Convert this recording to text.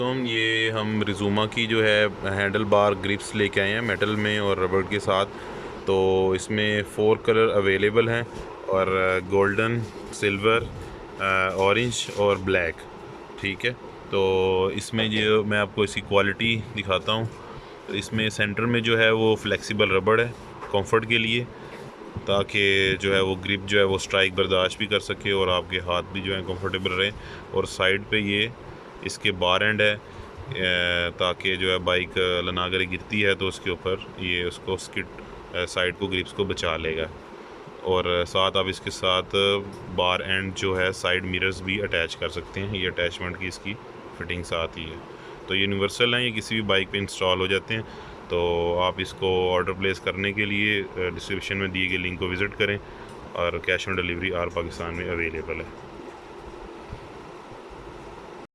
वालेकुम। ये हम रिज़ूमा की जो है हैंडल बार ग्रिप्स लेके आए हैं मेटल में और रबड़ के साथ। तो इसमें 4 कलर अवेलेबल हैं और गोल्डन, सिल्वर, ऑरेंज और ब्लैक। ठीक है, तो इसमें जो मैं आपको इसकी क्वालिटी दिखाता हूँ। तो इसमें सेंटर में जो है वो फ्लेक्सिबल रबड़ है कंफर्ट के लिए, ताकि जो है वो ग्रिप जो है वो स्ट्राइक बर्दाश्त भी कर सके और आपके हाथ भी जो है कंफर्टेबल रहें। और साइड पे ये इसके बार एंड है, ताकि जो है बाइक अगर गिरती है तो उसके ऊपर ये उसको स्किट साइड को ग्रिप्स को बचा लेगा। और साथ आप इसके साथ बार एंड जो है साइड मिरर्स भी अटैच कर सकते हैं। ये अटैचमेंट की इसकी फिटिंग साथ ही है। तो ये यूनिवर्सल हैं, ये किसी भी बाइक पे इंस्टॉल हो जाते हैं। तो आप इसको ऑर्डर प्लेस करने के लिए डिस्क्रिप्शन में दिए गए लिंक को विज़िट करें और कैश ऑन डिलीवरी आर पाकिस्तान में अवेलेबल है।